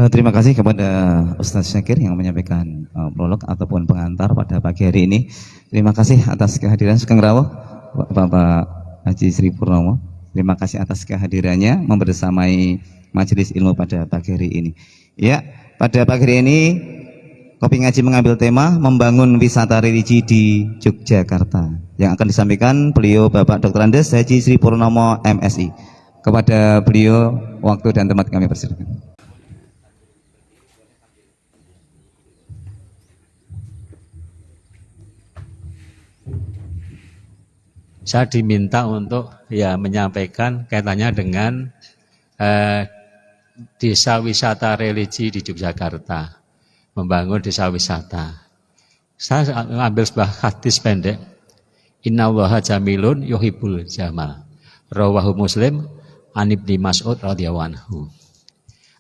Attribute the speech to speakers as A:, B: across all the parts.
A: Terima kasih kepada Ustadz Syakir yang menyampaikan prolog ataupun pengantar pada pagi hari ini. Terima kasih atas kehadiran Sugeng Rawuh Bapak Haji Sri Purnomo. Terima kasih atas kehadirannya membersamai majelis ilmu pada pagi hari ini. Ya, pada pagi hari ini Kopi Ngaji mengambil tema membangun wisata religi di Yogyakarta yang akan disampaikan beliau Bapak Dr. Andes Haji Sri Purnomo MSI. Kepada beliau waktu dan tempat kami persilakan.
B: Saya diminta untuk menyampaikan kaitannya dengan desa wisata religi di Yogyakarta, membangun desa wisata. Saya ambil sebuah hadis pendek, Innallaha jamilun yuhibbul jamal, rawahu Muslim an Ibnu Mas'ud radhiyallahu anhu.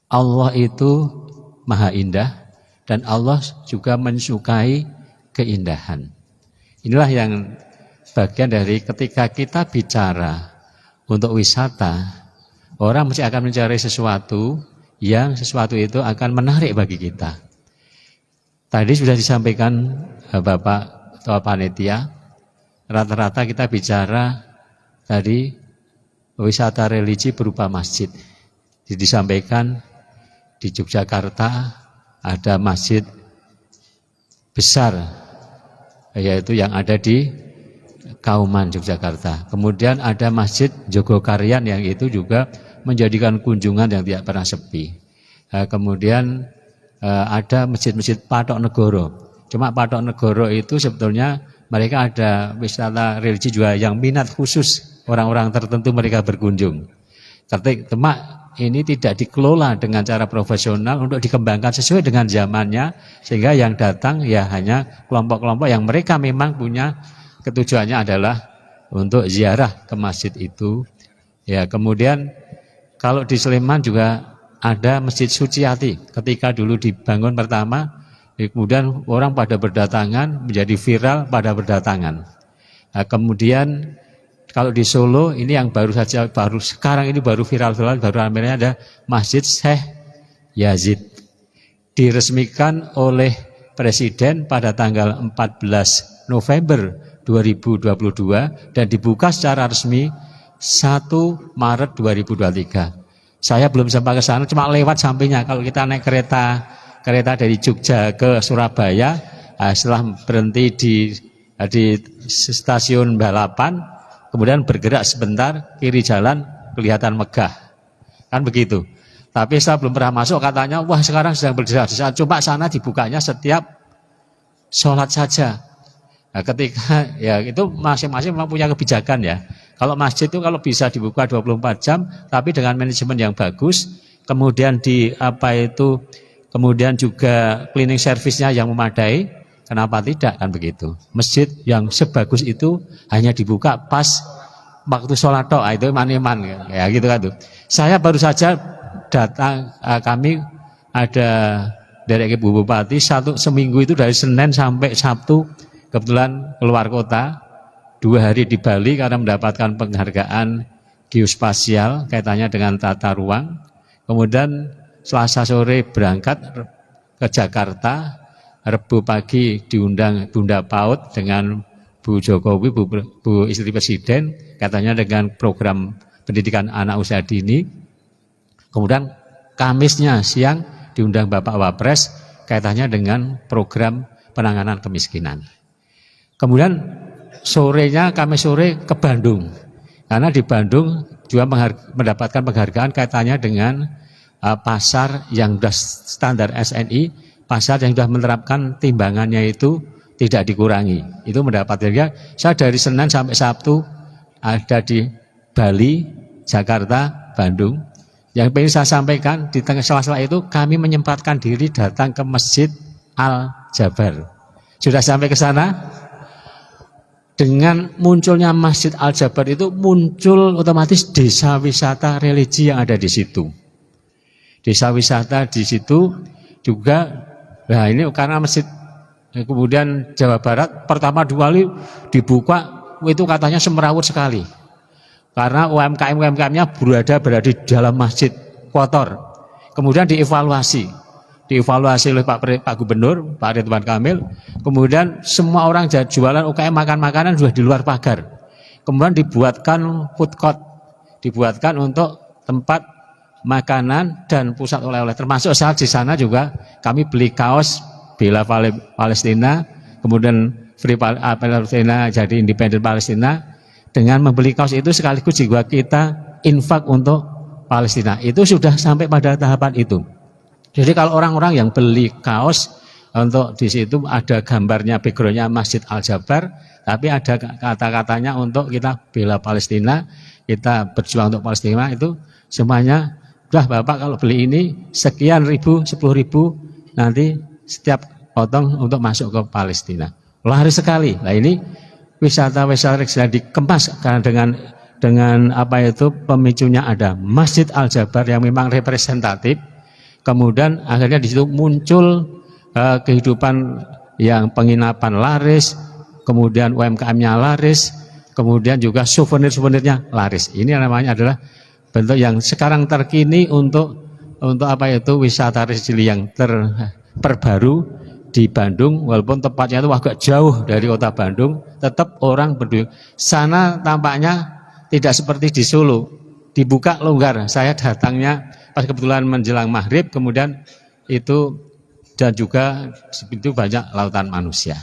B: Allah itu maha indah dan Allah juga mensukai keindahan. Inilah yang bagian dari ketika kita bicara untuk wisata, orang mesti akan mencari sesuatu itu akan menarik bagi kita. Tadi sudah disampaikan Bapak Ketua Panitia, rata-rata kita bicara tadi wisata religi berupa masjid. Disampaikan di Yogyakarta ada masjid besar, yaitu yang ada di Kauman Yogyakarta. Kemudian ada masjid Jogokarian yang itu juga menjadikan kunjungan yang tidak pernah sepi. Kemudian ada masjid-masjid Patok Negoro. Cuma Patok Negoro itu sebetulnya mereka ada wisata religi juga yang minat khusus orang-orang tertentu mereka berkunjung. Cuma ini tidak dikelola dengan cara profesional untuk dikembangkan sesuai dengan zamannya, sehingga yang datang hanya kelompok-kelompok yang mereka memang punya ketujuannya adalah untuk ziarah ke masjid itu. Kemudian kalau di Sleman juga ada Masjid Suciati. Ketika dulu dibangun pertama, kemudian orang pada berdatangan, menjadi viral pada berdatangan. Kemudian kalau di Solo ini yang baru sekarang ini baru viral, baru akhirnya ada Masjid Syekh Yazid. Diresmikan oleh Presiden pada tanggal 14 November 2022 dan dibuka secara resmi 1 Maret 2023. Saya belum sempat ke sana, cuma lewat sampingnya. Kalau kita naik kereta dari Jogja ke Surabaya, setelah berhenti di stasiun Balapan, kemudian bergerak sebentar, kiri jalan kelihatan megah. Kan begitu. Tapi saya belum pernah masuk, katanya, wah sekarang sedang bergerak. Coba sana dibukanya setiap sholat saja. Nah, ketika itu masing-masing memang punya kebijakan ya. Kalau masjid itu kalau bisa dibuka 24 jam, tapi dengan manajemen yang bagus, kemudian kemudian juga cleaning service-nya yang memadai, kenapa tidak, kan begitu. Masjid yang sebagus itu hanya dibuka pas waktu sholat tok, itu iman-iman ya gitu kan tuh. Saya baru saja datang, kami ada dari Ibu Bupati seminggu itu dari Senin sampai Sabtu kebetulan keluar kota, 2 hari di Bali karena mendapatkan penghargaan geospasial kaitannya dengan tata ruang. Kemudian Selasa sore berangkat ke Jakarta, Rebu pagi diundang Bunda PAUD dengan Bu Jokowi, Bu istri Presiden, katanya dengan program pendidikan anak usia dini. Kemudian Kamisnya siang diundang Bapak Wapres, kaitannya dengan program penanganan kemiskinan. Kemudian sorenya, Kamis sore ke Bandung, karena di Bandung juga mendapatkan penghargaan kaitannya dengan pasar yang sudah standar SNI, pasar yang sudah menerapkan timbangannya itu tidak dikurangi. Itu mendapat harga. Saya dari Senin sampai Sabtu ada di Bali, Jakarta, Bandung. Yang ingin saya sampaikan di tengah sela-sela itu kami menyempatkan diri datang ke Masjid Al-Jabar. Sudah sampai ke sana? Dengan munculnya Masjid Al-Jabar itu muncul otomatis desa wisata religi yang ada di situ. Desa wisata di situ juga, nah ini karena masjid kemudian Jawa Barat pertama 2 kali dibuka itu katanya semrawut sekali. Karena UMKM-UMKM-nya berada di dalam masjid kotor. kemudian dievaluasi oleh Pak Gubernur, Pak Ridwan Kamil, kemudian semua orang jualan UKM makan makanan sudah di luar pagar, kemudian dibuatkan food court, dibuatkan untuk tempat makanan dan pusat oleh-oleh, termasuk saat di sana juga kami beli kaos Bela Palestina, kemudian Free Palestina jadi Independen Palestina. Dengan membeli kaos itu sekaligus juga kita infak untuk Palestina. Itu sudah sampai pada tahapan itu. Jadi kalau orang-orang yang beli kaos untuk di situ ada gambarnya, backgroundnya Masjid Al-Jabar, tapi ada kata-katanya untuk kita bela Palestina, kita berjuang untuk Palestina, itu semuanya, udah Bapak kalau beli ini sekian ribu, 10.000 nanti setiap potong untuk masuk ke Palestina. Laris sekali. Nah ini wisata-wisata sudah dikemas karena dengan apa itu pemicunya ada Masjid Al-Jabar yang memang representatif. Kemudian akhirnya di situ muncul kehidupan yang penginapan laris, kemudian UMKM-nya laris, kemudian juga souvenir-souvenirnya laris. Ini namanya adalah bentuk yang sekarang terkini untuk apa itu wisata resili yang terbaru di Bandung, walaupun tempatnya itu agak jauh dari kota Bandung, tetap orang berdua. Sana tampaknya tidak seperti di Solo, dibuka longgar. Saya datangnya pas kebetulan menjelang maghrib, kemudian itu dan juga itu banyak lautan manusia.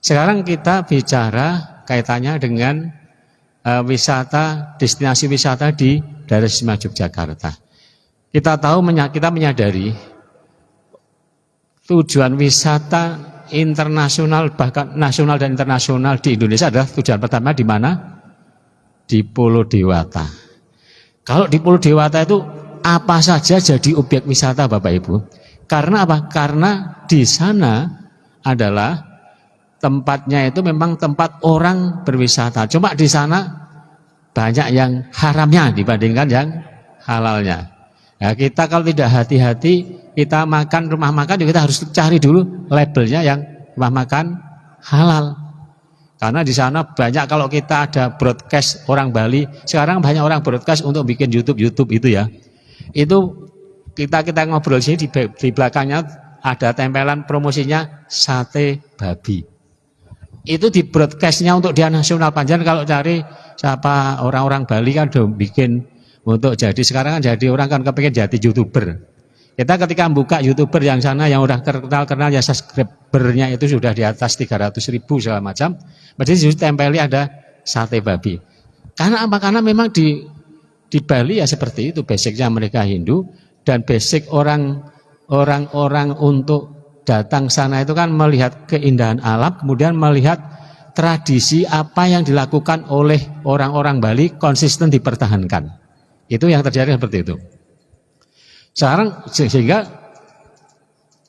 B: Sekarang kita bicara kaitannya dengan wisata, destinasi wisata di daerah istimewa Yogyakarta. Kita tahu, kita menyadari tujuan wisata internasional, bahkan nasional dan internasional di Indonesia adalah tujuan pertama di mana? Di Pulau Dewata. Kalau di Pulau Dewata itu apa saja jadi objek wisata Bapak Ibu? Karena apa? Karena di sana adalah tempatnya itu memang tempat orang berwisata. Cuma di sana banyak yang haramnya dibandingkan yang halalnya. Nah, kita kalau tidak hati-hati, kita makan rumah makan juga kita harus cari dulu labelnya yang rumah makan halal. Karena di sana banyak, kalau kita ada broadcast orang Bali, sekarang banyak orang broadcast untuk bikin YouTube itu ya. Itu kita ngobrol sini di belakangnya ada tempelan promosinya sate babi. Itu di broadcastnya untuk dia nasional. Panjang kalau cari siapa orang-orang Bali kan udah bikin untuk jadi, sekarang kan jadi orang kan kepengen jadi YouTuber. Kita ketika buka YouTuber yang sana yang udah kenal ya, subscribernya itu sudah di atas 300.000 segala macam. Berarti di situ tempeli ada sate babi. Karena apa? Karena memang di Bali ya seperti itu, basicnya mereka Hindu, dan basic orang-orang untuk datang sana itu kan melihat keindahan alam, kemudian melihat tradisi apa yang dilakukan oleh orang-orang Bali konsisten dipertahankan. Itu yang terjadi seperti itu. Sekarang sehingga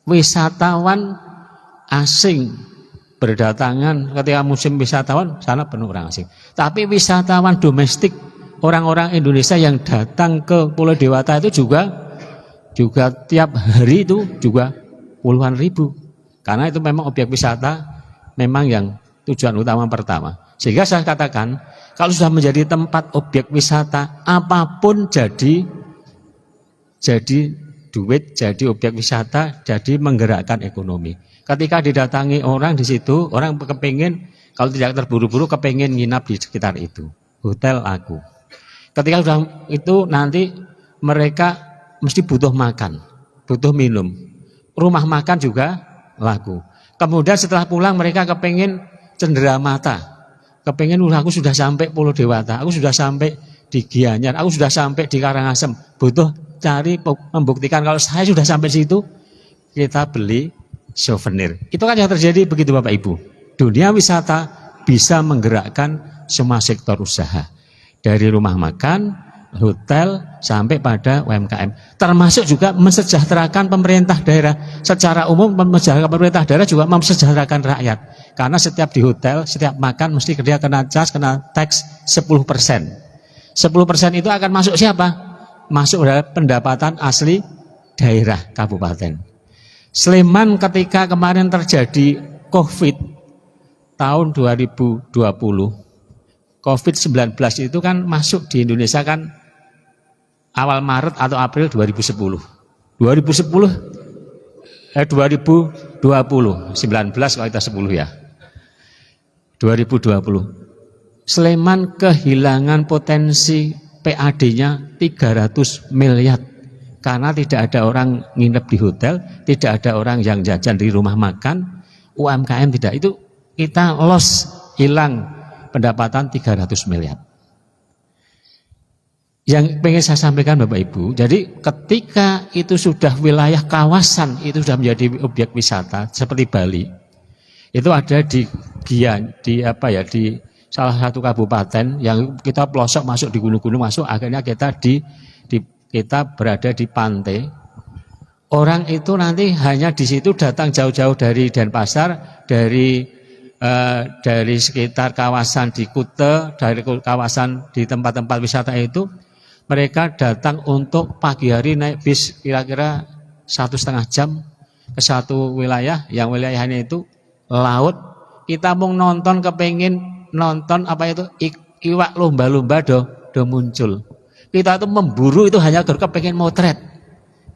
B: wisatawan asing berdatangan, ketika musim wisatawan sana penuh orang asing. Tapi wisatawan domestik, orang-orang Indonesia yang datang ke Pulau Dewata itu juga tiap hari itu juga puluhan ribu. Karena itu memang objek wisata memang yang tujuan utama pertama. Sehingga saya katakan, kalau sudah menjadi tempat objek wisata, apapun jadi duit, jadi objek wisata, jadi menggerakkan ekonomi. Ketika didatangi orang di situ, orang kepingin, kalau tidak terburu-buru, kepingin nginap di sekitar itu. Hotel aku. Ketika sudah itu, nanti mereka mesti butuh makan, butuh minum. Rumah makan juga laku. Kemudian setelah pulang mereka kepingin cendera mata. Kepingin, aku sudah sampai Pulau Dewata, aku sudah sampai di Gianyar, aku sudah sampai di Karangasem. Butuh cari membuktikan kalau saya sudah sampai situ, kita beli souvenir. Itu kan yang terjadi begitu Bapak Ibu. Dunia wisata bisa menggerakkan semua sektor usaha. Dari rumah makan, hotel, sampai pada UMKM. Termasuk juga mensejahterakan pemerintah daerah. Secara umum mensejahterakan pemerintah daerah juga mensejahterakan rakyat. Karena setiap di hotel, setiap makan mesti dia kena cas, kena tax 10%. 10% itu akan masuk siapa? Masuk dalam pendapatan asli daerah kabupaten. Sleman ketika kemarin terjadi COVID tahun 2020, COVID-19 itu kan masuk di Indonesia kan awal Maret atau April 2010. 2020 19 kalau kita 10 ya. 2020 Sleman kehilangan potensi PAD-nya 300 miliar karena tidak ada orang nginep di hotel, tidak ada orang yang jajan di rumah makan, UMKM tidak. Itu kita loss, hilang pendapatan 300 miliar. Yang pengen saya sampaikan Bapak Ibu, jadi ketika itu sudah wilayah kawasan, itu sudah menjadi objek wisata seperti Bali, itu ada di Gian, di salah satu kabupaten yang kita pelosok masuk di gunung-gunung masuk, akhirnya kita kita berada di pantai. Orang itu nanti hanya di situ datang jauh-jauh dari Denpasar, dari sekitar kawasan di Kute, dari kawasan di tempat-tempat wisata itu, mereka datang untuk pagi hari naik bis kira-kira 1,5 jam ke satu wilayah, yang wilayahnya itu laut. Kita mau nonton, kepengin nonton iwak lumba-lumba do muncul. Kita itu memburu itu hanya kepengin motret.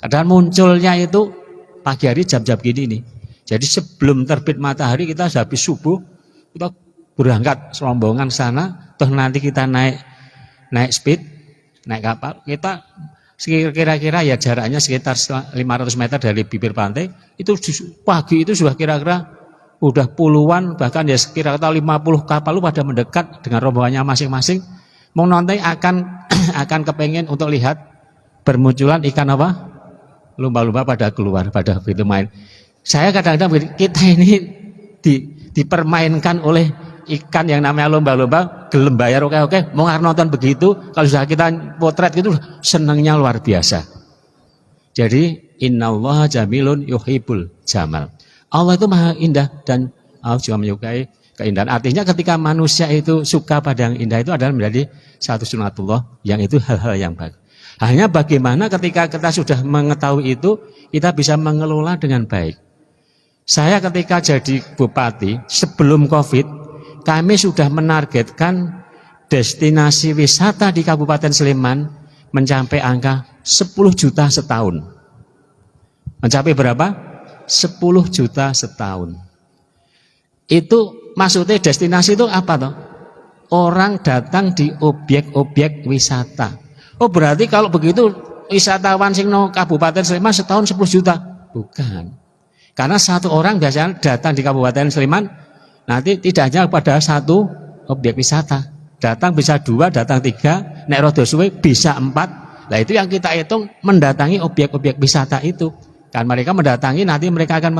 B: Kadang munculnya itu pagi hari jam-jam gini nih. Jadi sebelum terbit matahari kita habis subuh kita berangkat serombongan sana, toh nanti kita naik speed, naik kapal, kita kira-kira ya jaraknya sekitar 500 meter dari bibir pantai, itu pagi itu sudah kira-kira udah puluhan, bahkan ya kira-kira 50 kapal pada mendekat dengan rombongannya masing-masing, mau nonton akan kepengen untuk lihat bermunculan ikan apa? Lumba-lumba pada keluar, pada begitu main. Saya kadang-kadang kita ini dipermainkan oleh ikan yang namanya lumba-lumba, gelem bayar oke, mau nonton begitu, kalau sudah kita potret gitu senangnya luar biasa. Jadi innallaha jamilun yuhibbul jamal. Allah itu maha indah dan Allah juga menyukai keindahan. Artinya ketika manusia itu suka pada yang indah itu adalah menjadi satu sunatullah, yang itu hal-hal yang baik. Hanya bagaimana ketika kita sudah mengetahui itu, kita bisa mengelola dengan baik. Saya ketika jadi bupati sebelum COVID, kami sudah menargetkan destinasi wisata di Kabupaten Sleman mencapai angka 10 juta setahun. Mencapai berapa? 10 juta setahun. Itu maksudnya destinasi itu apa toh? Orang datang di objek-objek wisata. Oh berarti kalau begitu wisatawan sing no Kabupaten Sleman setahun 10 juta? Bukan. Karena satu orang biasanya datang di Kabupaten Sleman nanti tidak hanya pada satu objek wisata. Datang bisa 2, datang 3, nek rada suwe bisa 4. Nah itu yang kita hitung mendatangi objek-objek wisata itu. Kan mereka mendatangi, nanti mereka akan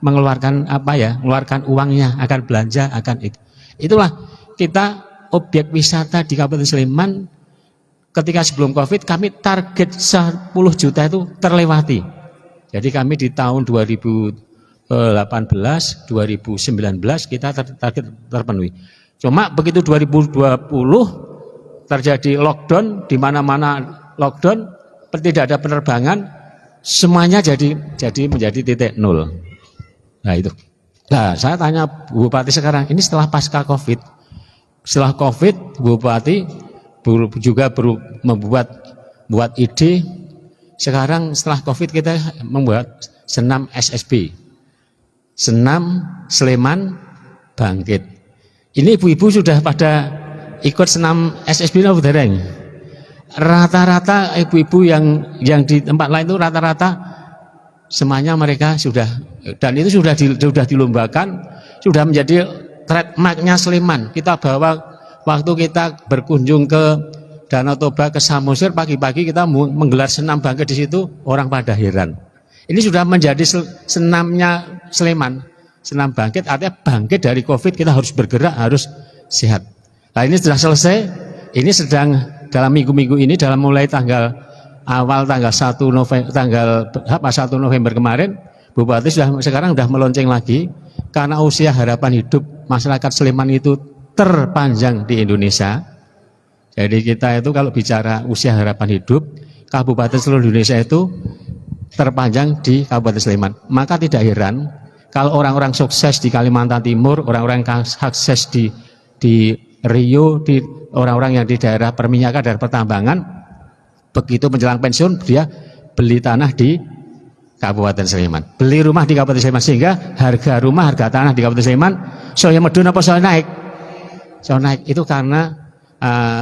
B: mengeluarkan mengeluarkan uangnya, akan belanja, akan itu. Itulah kita objek wisata di Kabupaten Sleman ketika sebelum COVID kami target 10 juta itu terlewati. Jadi kami di tahun 2018, 2019 kita target terpenuhi. Cuma begitu 2020 terjadi lockdown, di mana-mana lockdown, tidak ada penerbangan, semuanya menjadi titik nol. Nah itu. Nah saya tanya Bupati sekarang, ini setelah pasca COVID, setelah COVID Bupati juga membuat ide. Sekarang setelah COVID kita membuat senam SSB, senam Sleman Bangkit. Ini ibu-ibu sudah pada ikut senam SSB atau dereng? Rata-rata ibu-ibu yang di tempat lain itu rata-rata semuanya mereka sudah, dan itu sudah dilombakan, sudah menjadi trademarknya Sleman. Kita bawa waktu kita berkunjung ke Danau Toba, ke Samosir, pagi-pagi kita menggelar senam bangkit di situ, orang pada heran. Ini sudah menjadi senamnya Sleman. Senam bangkit artinya bangkit dari COVID, kita harus bergerak, harus sehat. Nah ini sudah selesai, ini sedang dalam minggu-minggu ini, dalam mulai tanggal 1 November kemarin, Bupati sekarang sudah melonceng lagi, karena usia harapan hidup masyarakat Sleman itu terpanjang di Indonesia. Jadi kita itu kalau bicara usia harapan hidup, kabupaten seluruh Indonesia itu terpanjang di Kabupaten Sleman. Maka tidak heran kalau orang-orang sukses di Kalimantan Timur, orang-orang yang sukses di Rio, di orang-orang yang di daerah perminyakan dan pertambangan, begitu menjelang pensiun dia beli tanah di Kabupaten Sleman, beli rumah di Kabupaten Sleman, sehingga harga rumah, harga tanah di Kabupaten Sleman saya medun apa saya naik? Saya naik itu karena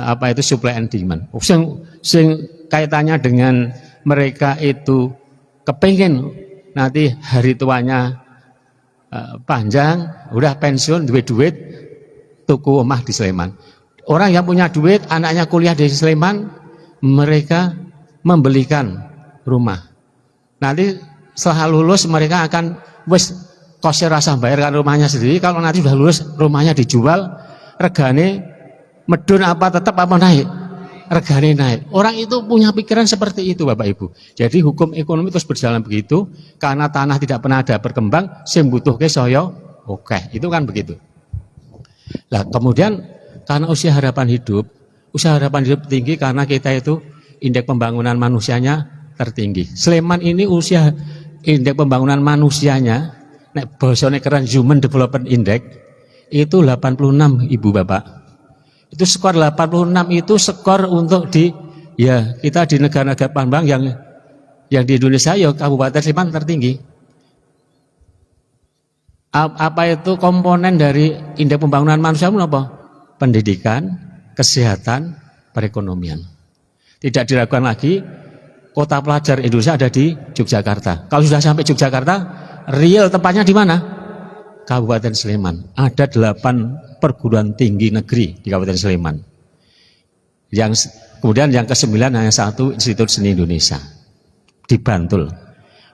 B: apa itu supply and demand. Sing kaitannya dengan mereka itu kepengen nanti hari tuanya panjang, udah pensiun, duit tuku omah di Sleman. Orang yang punya duit, anaknya kuliah di Sleman, mereka membelikan rumah. Nanti setelah lulus mereka akan wes kosnya rasa bayarkan rumahnya sendiri. Kalau nanti sudah lulus rumahnya dijual, regane medun apa tetap apa naik, regane naik. Orang itu punya pikiran seperti itu, Bapak Ibu. Jadi hukum ekonomi terus berjalan begitu, karena tanah tidak pernah ada berkembang, sing butuhke saya oke, itu kan begitu. Nah kemudian karena usia harapan hidup tinggi karena kita itu indeks pembangunan manusianya tertinggi. Sleman ini usia indeks pembangunan manusianya, nek bahasane keren Human Development Index itu 86 Ibu Bapak. Itu skor 86 itu skor untuk kita di negara-negara pengembang yang di Indonesia ya Kabupaten Sleman tertinggi. Apa itu komponen dari indeks pembangunan manusia apa? Pendidikan, kesehatan, perekonomian. Tidak diragukan lagi kota pelajar Indonesia ada di Yogyakarta. Kalau sudah sampai Yogyakarta, real tempatnya di mana? Kabupaten Sleman. Ada 8 perguruan tinggi negeri di Kabupaten Sleman. Kemudian yang ke-9 hanya 1 Institut Seni Indonesia di Bantul,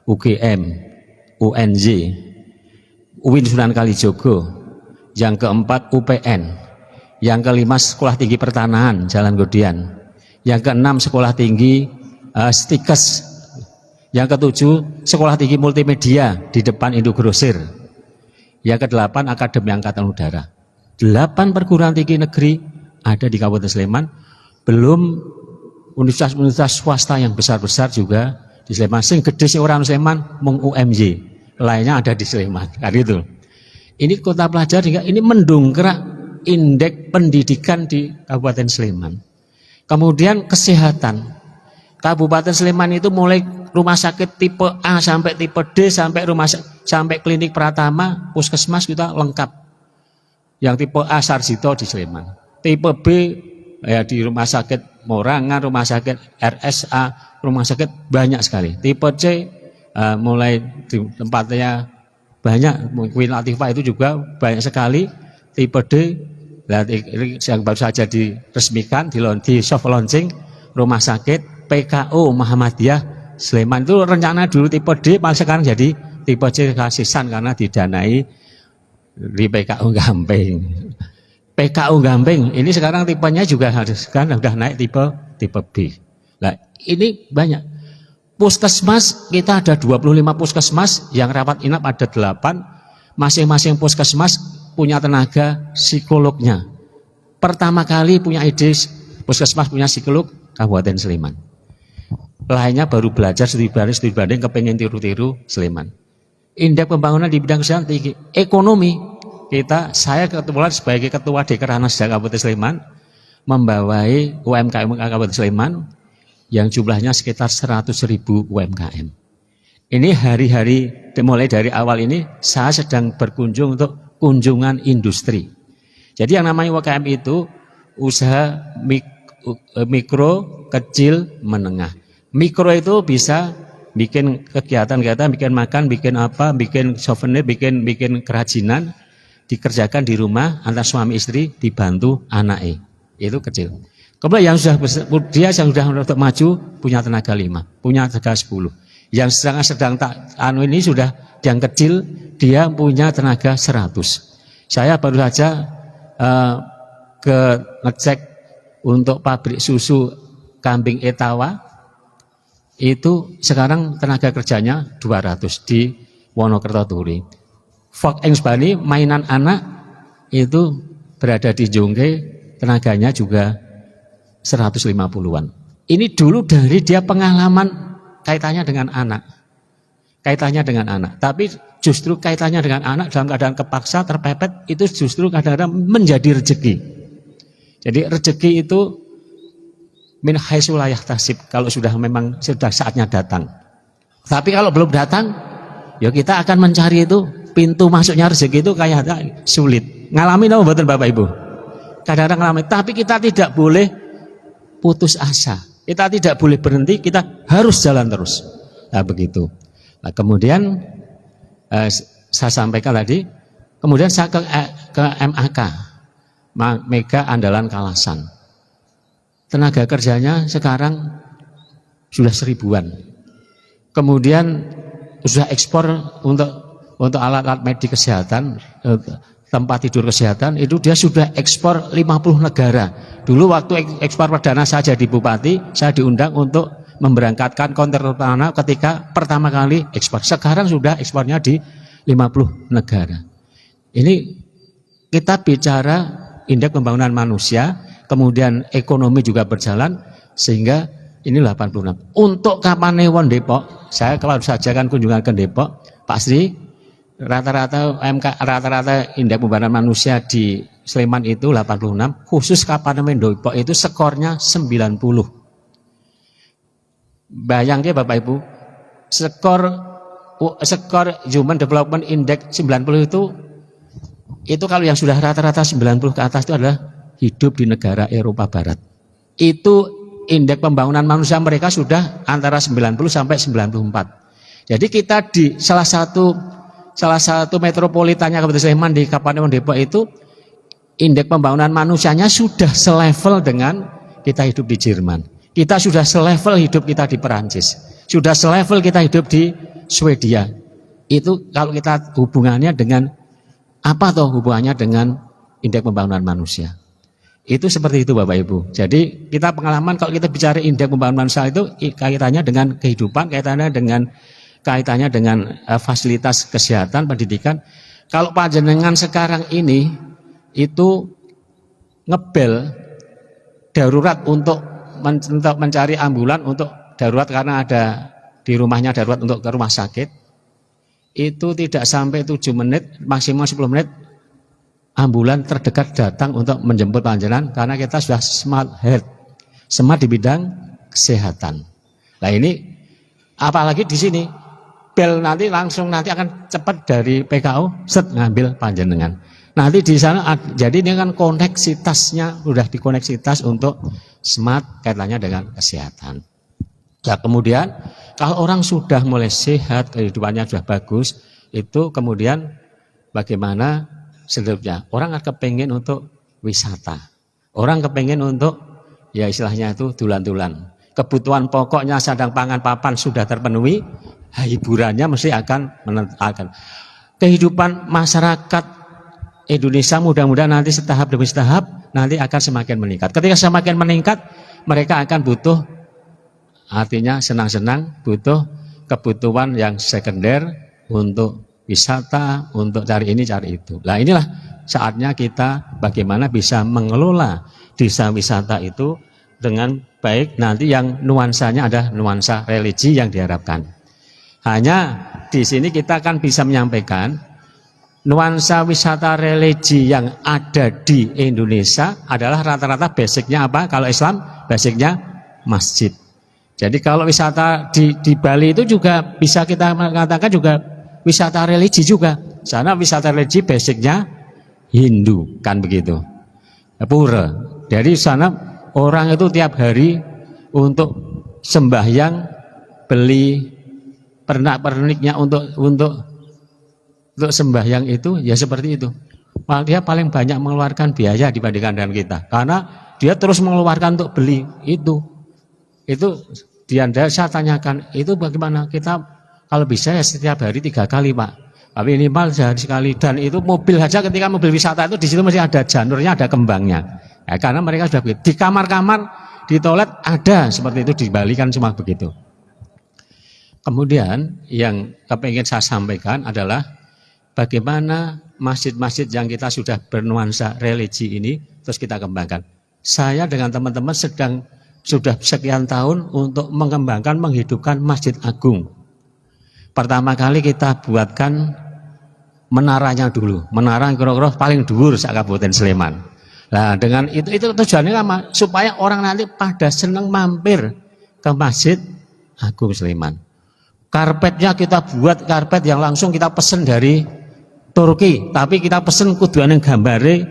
B: UGM, UNJ, UIN Sunan Kalijogo. Yang ke-4 UPN. Yang ke-5 Sekolah Tinggi Pertanahan Jalan Godian. Yang ke-6 Sekolah Tinggi Stikes. Yang ke-7 Sekolah Tinggi Multimedia di depan Indogrosir. Yang ke-8 Akademi Angkatan Udara. 8 perguruan tinggi negeri ada di Kabupaten Sleman, belum universitas-universitas swasta yang besar-besar juga di Sleman. Sing gede sing orang Sleman mung UMY, lainnya ada di Sleman. Kan itu. Ini kota pelajar juga ini mendongkrak indeks pendidikan di Kabupaten Sleman. Kemudian kesehatan. Kabupaten Sleman itu mulai rumah sakit tipe A sampai tipe D sampai klinik Pratama, puskesmas kita lengkap. Yang tipe A Sarjito di Sleman. Tipe B ya di rumah sakit Morangan, rumah sakit RSA, rumah sakit banyak sekali. Tipe C mulai di tempatnya banyak, Queen Latifah itu juga banyak sekali. Tipe D yang baru saja diresmikan, di soft launching rumah sakit PKO Muhammadiyah Sleman. Itu rencana dulu tipe D, malah sekarang jadi tipe C kasisan karena didanai di PKO Gamping. PKO Gamping ini sekarang tipenya juga harus kan sudah naik tipe B. Nah, ini banyak. Puskesmas kita ada 25 puskesmas, yang rawat inap ada 8. Masing-masing puskesmas punya tenaga psikolognya. Pertama kali punya ide puskesmas punya psikolog Kabupaten Sleman. Lainnya baru belajar studi banding kepengen tiru-tiru Sleman. Indeks pembangunan di bidang kesehatan tinggi. Ekonomi saya kebetulan sebagai ketua Dekranasda Kabupaten Sleman membawai UMKM Kabupaten Sleman yang jumlahnya sekitar 100.000 UMKM. Ini hari-hari mulai dari awal ini saya sedang berkunjung untuk kunjungan industri. Jadi yang namanya UMKM itu usaha mikro, kecil, menengah. Mikro itu bisa bikin kegiatan-kegiatan, bikin makan, bikin apa, bikin souvenir, bikin kerajinan, dikerjakan di rumah antar suami istri, dibantu anaknya. Itu kecil. Kemudian yang sudah untuk maju punya tenaga 5, punya tenaga 10. Yang sedang ini sudah yang kecil dia punya tenaga 100. Saya baru saja ngecek untuk pabrik susu kambing Etawa itu sekarang tenaga kerjanya 200 di Wonokerto Turi. Fok Engs Bani mainan anak itu berada di Jongke, tenaganya juga 150-an. Ini dulu dari dia pengalaman kaitannya dengan anak. Tapi justru kaitannya dengan anak dalam keadaan kepaksa, terpepet, itu justru kadang-kadang menjadi rezeki. Jadi rezeki itu min haitsu la yahtasib, kalau sudah memang sudah saatnya datang. Tapi kalau belum datang, ya kita akan mencari itu pintu masuknya rezeki itu kayak sulit. Ngalamin apa mboten Bapak Ibu? Kadang-kadang ngalamin, tapi kita tidak boleh putus asa. Kita tidak boleh berhenti, kita harus jalan terus. Nah, begitu. Nah, kemudian saya sampaikan tadi, kemudian saya ke MAK, Mega Andalan Kalasan. Tenaga kerjanya sekarang sudah 1000-an. Kemudian sudah ekspor untuk alat-alat medis kesehatan, tempat tidur kesehatan, itu dia sudah ekspor 50 negara. Dulu waktu ekspor perdana saya jadi bupati, saya diundang untuk memberangkatkan kontainer tanah ketika pertama kali ekspor. Sekarang sudah ekspornya di 50 negara. Ini kita bicara indeks pembangunan manusia, kemudian ekonomi juga berjalan, sehingga ini 86. Untuk Kapanewon Depok, saya kalau saja kan kunjungan ke Depok, Pak Sri, rata-rata indeks pembangunan manusia di Sleman itu 86, khusus Kapanewon Depok itu skornya 90. Bayangke Bapak Ibu, skor Human Development Index 90 itu kalau yang sudah rata-rata 90 ke atas itu adalah hidup di negara Eropa Barat. Itu indeks pembangunan manusia mereka sudah antara 90 sampai 94. Jadi kita di salah satu metropolitannya Kabupaten Sleman di Kapanewon Depok itu indeks pembangunan manusianya sudah selevel dengan kita hidup di Jerman. Kita sudah selevel hidup kita di Perancis. Sudah selevel kita hidup di Swedia. Itu kalau kita hubungannya dengan apa toh hubungannya dengan indeks pembangunan manusia. Itu seperti itu Bapak Ibu. Jadi kita pengalaman kalau kita bicara indeks pembangunan manusia itu kaitannya dengan kehidupan, kaitannya dengan fasilitas kesehatan, pendidikan. Kalau panjenengan sekarang ini itu ngebel darurat untuk mencari ambulan untuk darurat karena ada di rumahnya darurat untuk ke rumah sakit, itu tidak sampai 7 menit, maksimal 10 menit ambulan terdekat datang untuk menjemput panjenengan karena kita sudah smart di bidang kesehatan. Nah ini apalagi di sini bel nanti langsung nanti akan cepat dari PKU set ngambil panjenengan. Nanti di sana jadi ini kan koneksitasnya sudah dikoneksitas untuk smart kaitannya dengan kesehatan. Nah, kemudian kalau orang sudah mulai sehat, kehidupannya sudah bagus, itu kemudian bagaimana selanjutnya? Orang akan kepengen untuk wisata. Orang kepengen untuk ya istilahnya itu dulan-dulan. Kebutuhan pokoknya sandang pangan papan sudah terpenuhi, hiburannya mesti akan menentukan. Kehidupan masyarakat Indonesia mudah-mudahan nanti setahap demi setahap nanti akan semakin meningkat. Ketika semakin meningkat, mereka akan butuh, artinya senang-senang, butuh kebutuhan yang sekunder untuk wisata, untuk cari ini, cari itu. Nah inilah saatnya kita bagaimana bisa mengelola desa wisata itu dengan baik, nanti yang nuansanya ada nuansa religi yang diharapkan. Hanya di sini kita akan bisa menyampaikan nuansa wisata religi yang ada di Indonesia adalah rata-rata basicnya apa? Kalau Islam basicnya masjid. Jadi kalau wisata di Bali itu juga bisa kita mengatakan juga wisata religi juga. Sana wisata religi basicnya Hindu kan begitu. Pura. Jadi sana orang itu tiap hari untuk sembahyang beli pernak-perniknya untuk sembahyang itu ya seperti itu. Malah dia paling banyak mengeluarkan biaya dibandingkan dengan kita. Karena dia terus mengeluarkan untuk beli itu. Itu saya tanyakan, itu bagaimana kita kalau bisa ya setiap hari 3 kali Pak. Tapi minimal sehari sekali. Dan itu mobil saja ketika mobil wisata itu di situ masih ada janurnya, ada kembangnya. Ya, karena mereka sudah begitu. Di kamar-kamar, di toilet ada seperti itu, di Bali kan cuma begitu. Kemudian yang kepingin saya sampaikan adalah bagaimana masjid-masjid yang kita sudah bernuansa religi ini terus kita kembangkan. Saya dengan teman-teman sudah sekian tahun untuk mengembangkan, menghidupkan Masjid Agung. Pertama kali kita buatkan menaranya dulu. Menara kira-kira paling dhuwur sak Kabupaten Sleman. Nah, dengan itu tujuannya apa? Supaya orang nanti pada senang mampir ke Masjid Agung Sleman. Karpetnya kita buat karpet yang langsung kita pesen dari Turki, tapi kita pesen kuduan yang gambare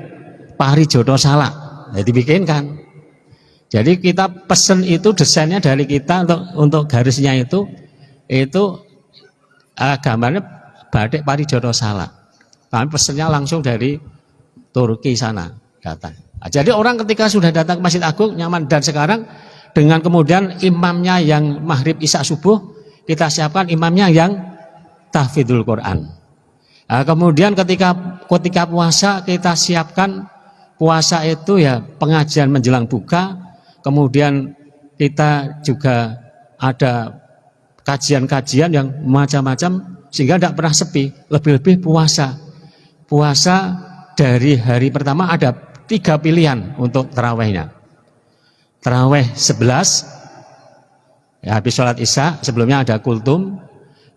B: Parijoto Salak. Nah, dibikinkan. Jadi kita pesen itu desainnya dari kita untuk garisnya itu gambarnya batik Parijoto Salak. Kami pesennya langsung dari Turki sana datang. Nah, jadi orang ketika sudah datang ke Masjid Agung nyaman, dan sekarang dengan kemudian imamnya yang maghrib isya subuh kita siapkan imamnya yang tahfidzul Quran. Nah, kemudian ketika puasa kita siapkan puasa itu ya pengajian menjelang buka, kemudian kita juga ada kajian-kajian yang macam-macam sehingga tidak pernah sepi. Lebih-lebih puasa dari hari pertama ada 3 pilihan untuk tarawehnya. Taraweh 11 ya, habis sholat isya, sebelumnya ada kultum.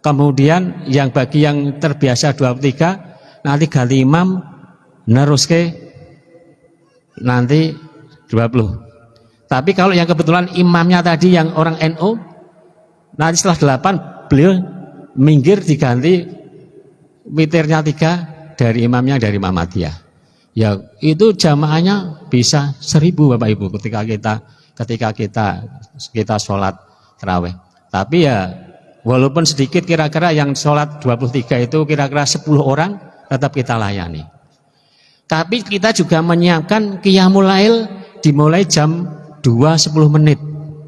B: Kemudian yang bagi yang terbiasa 23 nanti ganti imam neruske nanti 20. Tapi kalau yang kebetulan imamnya tadi yang orang NU, nanti setelah 8 beliau minggir diganti witirnya 3 dari imamnya dari Muhammadiyah. Ya itu jamaahnya bisa 1000 Bapak Ibu ketika kita sholat tarawih. Tapi ya walaupun sedikit, kira-kira yang sholat 23 itu kira-kira 10 orang tetap kita layani. Tapi kita juga menyiapkan qiyamul lail dimulai jam 2:10 menit.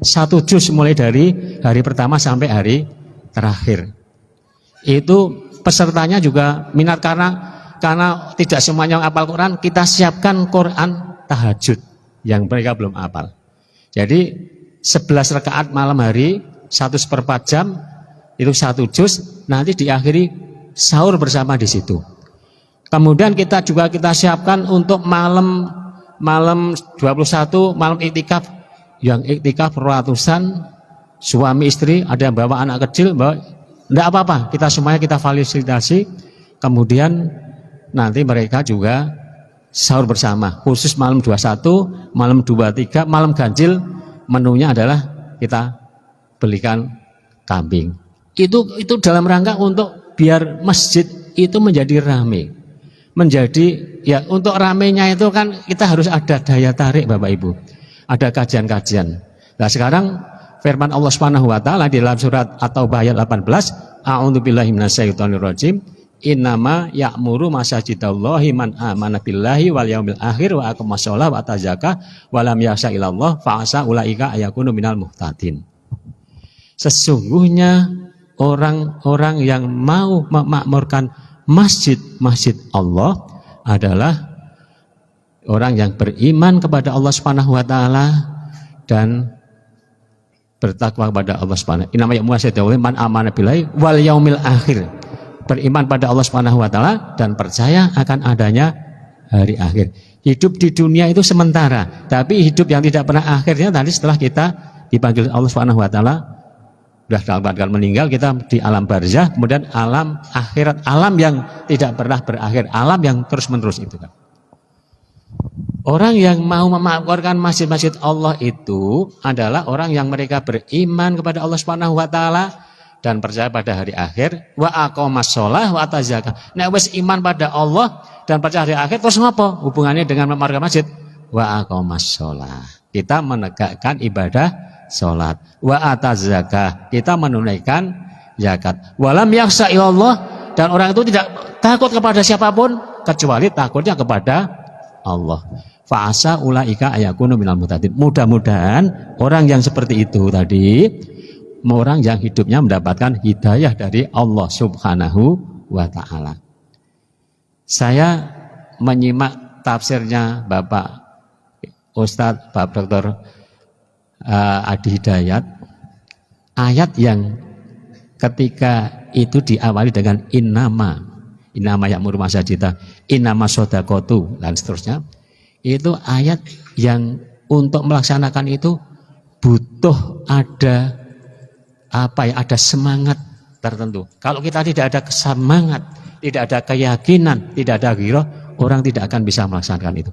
B: 1 juz mulai dari hari pertama sampai hari terakhir. Itu pesertanya juga minat karena tidak semuanya hafal Quran, kita siapkan Quran tahajud yang mereka belum hafal. Jadi 11 rakaat malam hari 1/4 jam itu 1 juz, nanti diakhiri sahur bersama di situ. Kemudian kita siapkan untuk malam 21 malam iktikaf, yang iktikaf ratusan suami istri, ada yang bawa anak kecil, tidak apa-apa, kita semuanya kita fasilitasi. Kemudian nanti mereka juga sahur bersama, khusus malam 21, malam 23, malam ganjil menunya adalah kita belikan kambing. Itu dalam rangka untuk biar masjid itu menjadi ramai. Ya untuk ramainya itu kan kita harus ada daya tarik Bapak Ibu. Ada kajian-kajian. Nah sekarang firman Allah Subhanahu wa taala di dalam surat At-Taubah ayat 18, a'udzubillahi minasyaitonirrajim, innama ya'muru masajidallahi man amana billahi wal yaumil akhir wa aqamas shalah wa ata zakah wa lam yakhsha illallah fa asa ulaika ayakunu minal muhtadin. Sesungguhnya orang-orang yang mau memakmurkan masjid Allah adalah orang yang beriman kepada Allah Subhanahu wa taala dan bertakwa kepada Allah Subhanahu. Innama ya'muru masajidallahi man amana billahi wal yaumil akhir. Beriman pada Allah Subhanahu wa taala dan percaya akan adanya hari akhir. Hidup di dunia itu sementara, tapi hidup yang tidak pernah akhirnya tadi setelah kita dipanggil Allah Subhanahu wa taala, sudah dalam keadaan meninggal, kita di alam barzah, kemudian alam akhirat, alam yang tidak pernah berakhir, alam yang terus-menerus itu kan. Orang yang mau memakmurkan masjid-masjid Allah itu adalah orang yang mereka beriman kepada Allah Subhanahu wa taala dan percaya pada hari akhir, wa aqamas shalah wa ata zakah. Nek wis iman pada Allah dan percaya hari akhir, terus apa hubungannya dengan memakmurkan masjid? Wa aqamas shalah. Kita menegakkan ibadah salat. Wa ata zakah. Kita menunaikan zakat. Walam yakhsha illallah, dan orang itu tidak takut kepada siapapun kecuali takutnya kepada Allah. Fa'asa ulaika ayakunu minal muhtadin. Mudah-mudahan orang yang seperti itu tadi, orang yang hidupnya mendapatkan hidayah dari Allah Subhanahu wa ta'ala. Saya menyimak tafsirnya Bapak Ustadz Bapak Dr. Adi Hidayat, ayat yang ketika itu diawali dengan innama ya'muru masajida, innama shadaqatu dan seterusnya, itu ayat yang untuk melaksanakan itu butuh ada ada semangat tertentu. Kalau kita tidak ada semangat, tidak ada keyakinan, tidak ada ghirah, orang tidak akan bisa melaksanakan itu.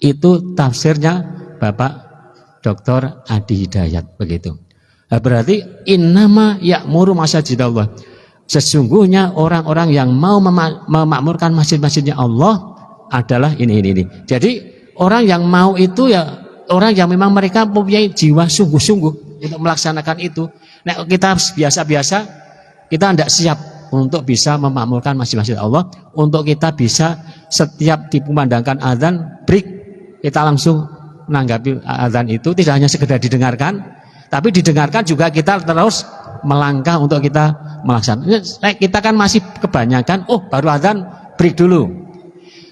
B: Itu tafsirnya Bapak Dr. Adi Hidayat begitu. Nah, berarti innama ya'muru masajidallah. Sesungguhnya orang-orang yang mau memakmurkan masjid-masjidnya Allah adalah ini. Jadi orang yang mau itu ya orang yang memang mereka mempunyai jiwa sungguh-sungguh untuk melaksanakan itu. Nah, kita biasa-biasa kita tidak siap untuk bisa memakmurkan masjid-masjid Allah, untuk kita bisa setiap dikumandangkan azan break kita langsung menanggapi azan itu, tidak hanya sekedar didengarkan, tapi didengarkan juga kita terus melangkah untuk kita melaksanakan. Kita kan masih kebanyakan, baru azan break dulu,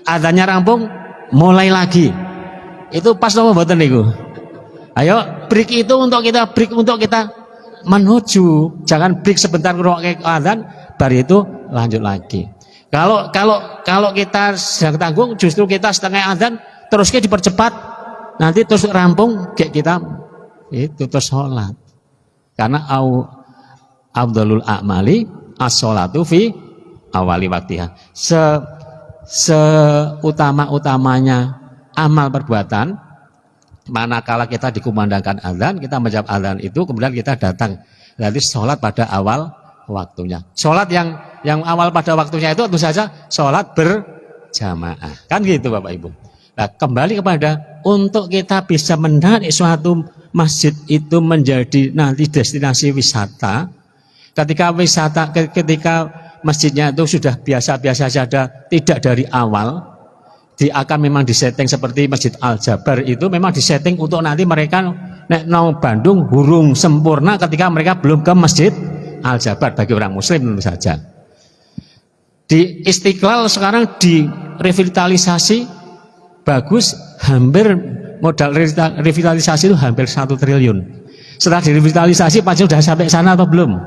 B: azannya rampung mulai lagi. Itu pas nomor mboten niku. Ayo break itu untuk kita menuju, jangan break sebentar ngrungokke azan, bar itu lanjut lagi. Kalau kita sedang tanggung, justru kita setengah azan terus dipercepat, nanti terus rampung kayak kita itu terus sholat. Karena afdhalul a'mali as-sholatu fi awali waktiha. Seutama-utamanya amal perbuatan, manakala kita dikumandangkan azan, kita menjawab azan itu, kemudian kita datang, berarti sholat pada awal waktunya. Sholat yang awal pada waktunya itu tentu saja sholat berjamaah, kan gitu Bapak Ibu. Nah, kembali kepada untuk kita bisa menarik suatu masjid itu menjadi nanti destinasi wisata. Ketika masjidnya itu sudah biasa-biasa saja, tidak dari awal, akan memang disetting seperti Masjid Al-Jabar itu memang disetting untuk nanti mereka nek nang Bandung hurung sempurna ketika mereka belum ke Masjid Al-Jabar bagi orang muslim tentu saja. Di Istiqlal sekarang direvitalisasi bagus, hampir modal revitalisasi itu hampir 1 triliun. Setelah direvitalisasi Pak sudah sampai sana atau belum?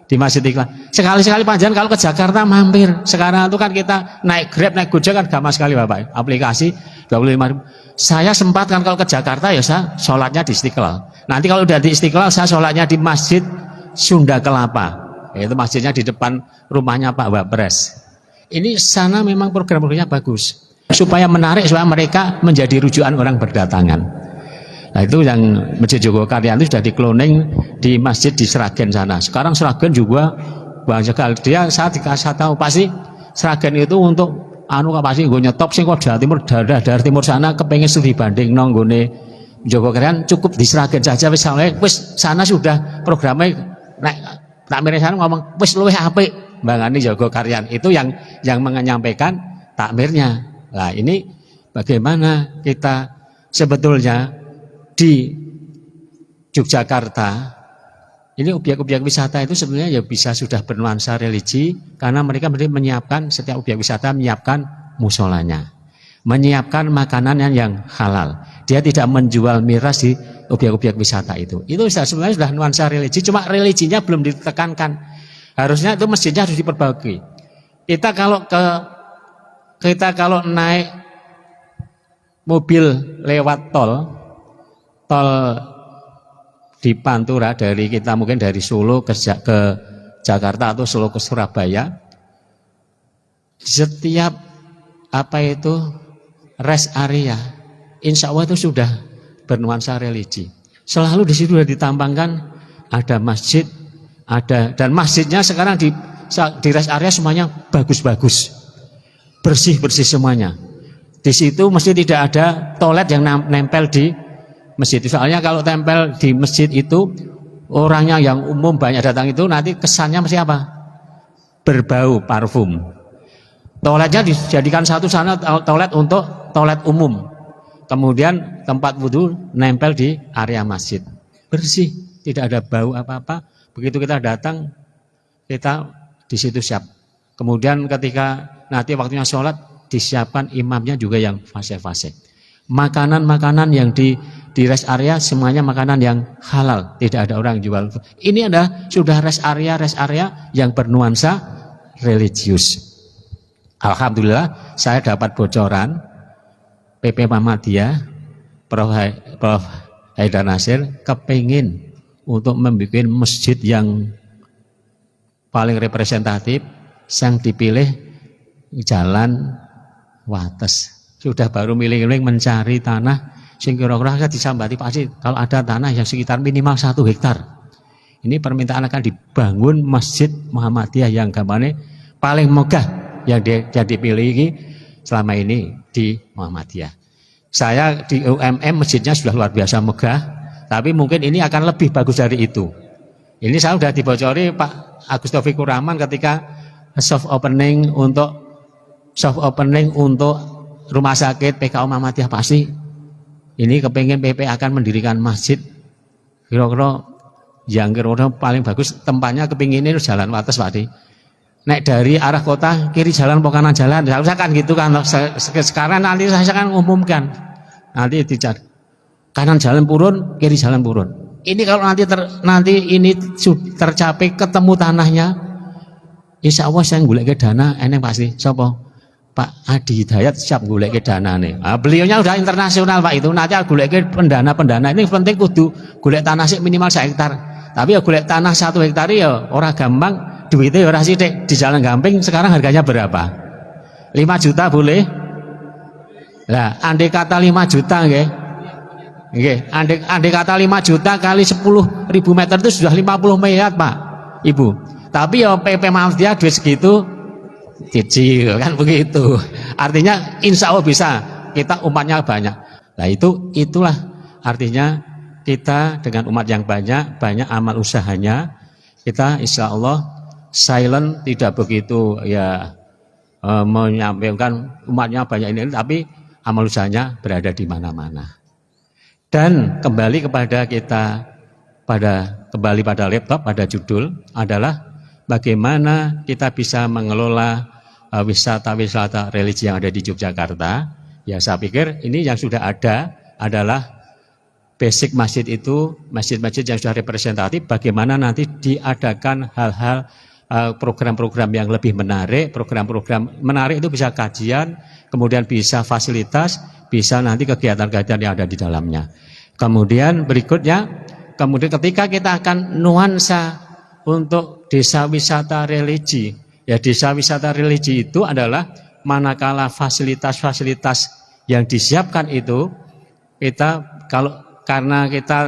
B: Di Masjid Istiqlal. Sekali-sekali panjang kalau ke Jakarta mampir. Sekarang itu kan kita naik Grab, naik Gojek kan gampang sekali Bapak. Aplikasi 25.000. Saya sempatkan kalau ke Jakarta ya saya sholatnya di Istiqlal. Nanti kalau udah di Istiqlal saya sholatnya di Masjid Sunda Kelapa. Itu masjidnya di depan rumahnya Pak Wapres. Ini sana memang program-programnya bagus. Supaya menarik, supaya mereka menjadi rujukan orang berdatangan. Nah itu yang Masjid Jogokaryan itu sudah di-cloning di masjid di Sragen sana. Sekarang Sragen juga banyak sekali. Saya tahu pasti Sragen itu untuk pasti gue nyetop sing kok Jawa Timur, dari timur sana kepengen studi banding nonggone Jogokaryan, cukup di Sragen saja wis sana sudah programnya nek takmir sana ngomong wis luwih apik mbangani Jogokaryan. Itu yang menyampaikan takmirnya. Nah ini bagaimana kita sebetulnya di Yogyakarta ini objek-objek wisata itu sebenarnya ya bisa sudah bernuansa religi karena mereka menyiapkan setiap objek wisata menyiapkan musolanya, menyiapkan makanan yang halal. Dia tidak menjual miras di objek-objek wisata itu. Itu sebenarnya sudah nuansa religi, cuma religinya belum ditekankan. Harusnya itu masjidnya harus diperbaiki. Kita kalau naik mobil lewat tol di Pantura kita mungkin dari Solo ke Jakarta atau Solo ke Surabaya, setiap rest area, insya Allah itu sudah bernuansa religi. Selalu di situ sudah ditampangkan ada masjid, dan masjidnya sekarang di rest area semuanya bagus-bagus, bersih-bersih semuanya. Di situ mesti tidak ada toilet yang nempel di masjid. Soalnya kalau tempel di masjid itu orangnya yang umum banyak datang itu nanti kesannya mesti apa? Berbau parfum. Toiletnya dijadikan satu sana toilet untuk toilet umum. Kemudian tempat wudhu nempel di area masjid. Bersih, tidak ada bau apa-apa. Begitu kita datang, kita di situ siap. Kemudian ketika nanti waktunya sholat disiapkan imamnya juga yang fase-fase. Makanan-makanan yang di rest area semuanya makanan yang halal, tidak ada orang jual. Ini ada sudah rest area yang bernuansa religius. Alhamdulillah saya dapat bocoran PP Muhammadiyah Prof. Haidar Nasir kepingin untuk membuat masjid yang paling representatif yang dipilih Jalan Wates. Sudah baru miling-miling mencari tanah sing kira-kira disambati pasti kalau ada tanah yang sekitar minimal 1 hektar. Ini permintaan akan dibangun Masjid Muhammadiyah yang gambarnya paling megah yang dipilih selama ini di Muhammadiyah. Saya di UMM masjidnya sudah luar biasa megah, tapi mungkin ini akan lebih bagus dari itu. Ini saya sudah dibocori Pak Agus Taufikur Rahman ketika soft opening untuk rumah sakit PKU Muhammadiyah pasti. Ini kepengen PP akan mendirikan masjid. Kira-kira yang kira-kira paling bagus tempatnya kepinginnya jalan wates Pak Di. Naik dari arah kota kiri jalan apa kanan jalan, saya kan gitu kan. Sekarang nanti saya akan umumkan, nanti dicari kanan jalan purun, kiri jalan purun. Ini kalau nanti ini tercapai ketemu tanahnya, insya Allah saya golek ke dana, eneng pasti. Siapa? Pak Adi Hidayat siap golek ke dana nih. Nah, beliaunya udah internasional Pak itu. Nanti golek ke pendana ini penting kudu golek tanah sih minimal 1 hektar. Tapi ya golek tanah 1 hektar ya orang gampang, duitnya ya orang sithik. Di Jalan Gamping sekarang harganya berapa? 5 juta boleh? Lah, andai kata 5 juta nggih. Nggih, andai kata 5 juta kali 10.000 meter itu sudah 50 miliar Pak, Ibu. Tapi ya PP Muhammadiyah duit segitu kecil kan begitu. Artinya insya Allah bisa, kita umatnya banyak. Nah itulah artinya kita dengan umat yang banyak amal usahanya, kita insya Allah silent, tidak begitu ya menyampaikan umatnya banyak ini, tapi amal usahanya berada di mana-mana. Dan kembali kepada kita kembali pada laptop, pada judul adalah bagaimana kita bisa mengelola wisata-wisata religi yang ada di Yogyakarta. Ya saya pikir ini yang sudah ada adalah basic masjid itu, masjid-masjid yang sudah representatif, bagaimana nanti diadakan hal-hal program-program yang lebih menarik. Program-program menarik itu bisa kajian, kemudian bisa fasilitas, bisa nanti kegiatan-kegiatan yang ada di dalamnya. Kemudian berikutnya, ketika kita akan nuansa untuk desa wisata religi, ya desa wisata religi itu adalah manakala fasilitas-fasilitas yang disiapkan itu karena kita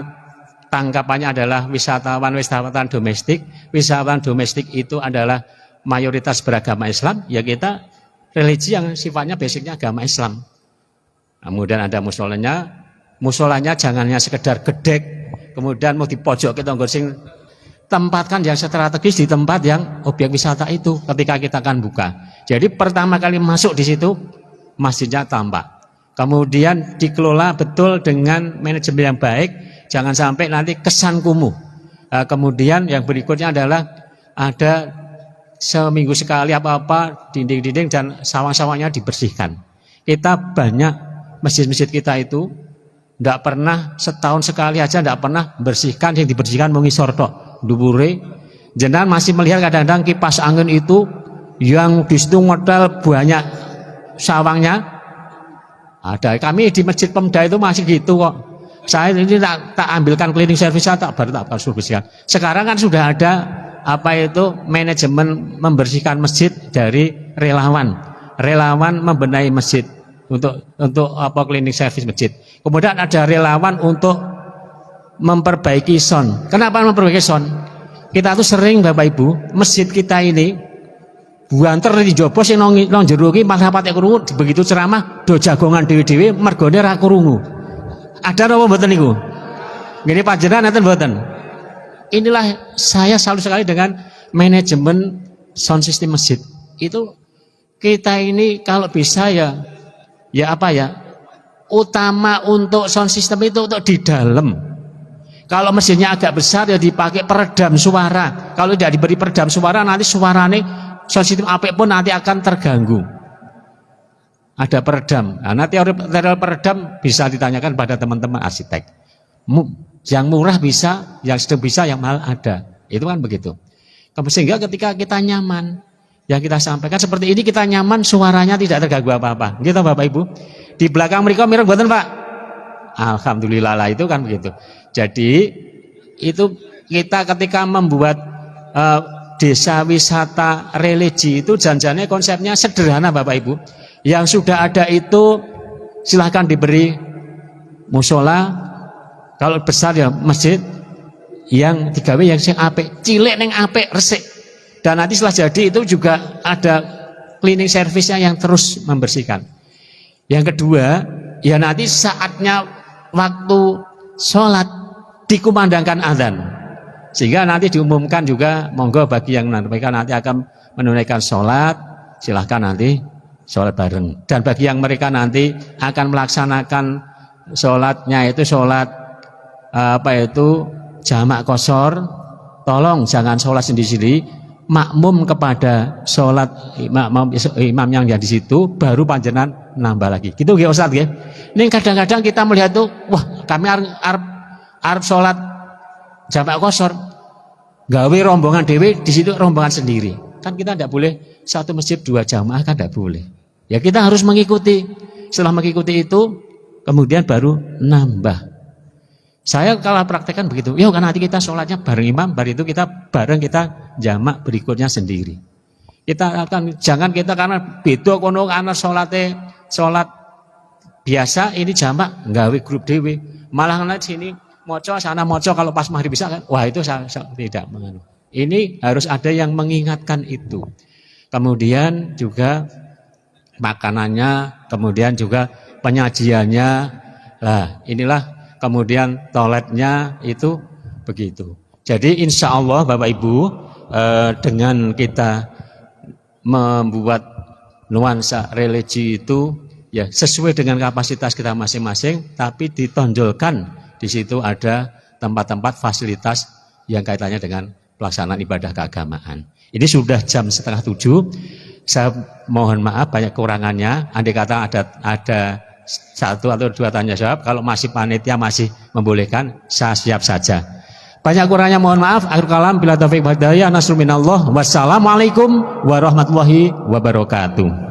B: tangkapannya adalah wisatawan domestik. Wisatawan domestik itu adalah mayoritas beragama Islam, ya kita religi yang sifatnya basicnya agama Islam. Kemudian ada musolanya jangan hanya sekedar gedek, kemudian mau di pojok kita sing, tempatkan yang strategis di tempat yang objek wisata itu ketika kita akan buka. Jadi pertama kali masuk di situ masjidnya tampak. Kemudian dikelola betul dengan manajemen yang baik, jangan sampai nanti kesan kumuh. Kemudian yang berikutnya adalah ada seminggu sekali apa-apa dinding-dinding dan sawang-sawangnya dibersihkan. Kita banyak masjid-masjid kita itu tidak pernah setahun sekali aja tidak pernah bersihkan, yang dibersihkan mengisor tok. Dubure jenengan masih melihat kadang-kadang kipas angin itu yang di situ modal banyak sawangnya ada. Kami di Masjid Pemda itu masih gitu kok. Saya ini tak ambilkan cleaning service, tak suruh bersihkan. Sekarang kan sudah ada manajemen membersihkan masjid dari relawan membenahi masjid untuk cleaning service masjid. Kemudian ada relawan untuk memperbaiki sound. Kenapa memperbaiki sound? Kita tuh sering Bapak Ibu, masjid kita ini buanter di jopo sing nang jero iki malah patek krungu, begitu ceramah do jagongan dhewe-dhewe mergone ra krungu. Ada napa mboten niku? Nggih panjenengan enten mboten? Inilah saya salut sekali dengan manajemen sound system masjid. Itu kita ini kalau bisa ya utama untuk sound system itu untuk di dalam. Kalau mesinnya agak besar ya dipakai peredam suara. Kalau tidak diberi peredam suara nanti suaranya sound system apik pun nanti akan terganggu. Ada peredam. Nah, teori peredam bisa ditanyakan pada teman-teman arsitek. Yang murah bisa, yang sedang bisa, yang mahal ada. Itu kan begitu. Sehingga ketika kita nyaman, yang kita sampaikan seperti ini kita nyaman, suaranya tidak terganggu apa-apa. Gitu Bapak Ibu. Di belakang mereka mirip buatan Pak. Alhamdulillah lah itu kan begitu. Jadi itu kita ketika membuat desa wisata religi itu janjinya konsepnya sederhana Bapak Ibu. Yang sudah ada itu silahkan diberi musola, kalau besar ya masjid yang digawe yang sing apik, cilik ning apik resik. Dan nanti setelah jadi itu juga ada cleaning service-nya yang terus membersihkan. Yang kedua, ya nanti saatnya waktu sholat dikumandangkan azan, sehingga nanti diumumkan juga monggo bagi yang mereka nanti akan menunaikan sholat, silahkan nanti sholat bareng. Dan bagi yang mereka nanti akan melaksanakan sholatnya itu sholat jamak qashar, tolong jangan sholat sendiri-sendiri, makmum kepada sholat imam yang di situ, baru panjenengan nambah lagi. Gitu nggih Ustaz nggih. Ini kadang-kadang kita melihat tuh, wah kami arep sholat jamak qashar, gawe rombongan dewe di situ rombongan sendiri. Kan kita tidak boleh satu masjid 2 jamaah, kan tidak boleh. Ya kita harus mengikuti. Setelah mengikuti itu, kemudian baru nambah. Saya kalau praktekkan begitu, yuk kan nanti kita sholatnya bareng imam, baru itu kita bareng kita jamak berikutnya sendiri. Kita akan jangan kita karena beda kono karena sholat biasa ini jamak nggawe grup dewe, malah nanti sini moco sana moco kalau pas maghrib bisa kan, wah itu saya tidak menganu. Ini harus ada yang mengingatkan itu. Kemudian juga makanannya, kemudian juga penyajiannya, lah inilah. Kemudian toiletnya itu begitu. Jadi insya Allah Bapak Ibu, dengan kita membuat nuansa religi itu ya sesuai dengan kapasitas kita masing-masing, tapi ditonjolkan di situ ada tempat-tempat fasilitas yang kaitannya dengan pelaksanaan ibadah keagamaan. Ini sudah jam 6:30. Saya mohon maaf banyak kekurangannya. Andai kata ada 1 atau 2 tanya jawab, kalau masih panitia masih membolehkan, saya siap saja. Banyak kurangnya mohon maaf. Akhir kalam bila taufiq wal hidayah, nasrul minallah. Wassalamualaikum warahmatullahi wabarakatuh.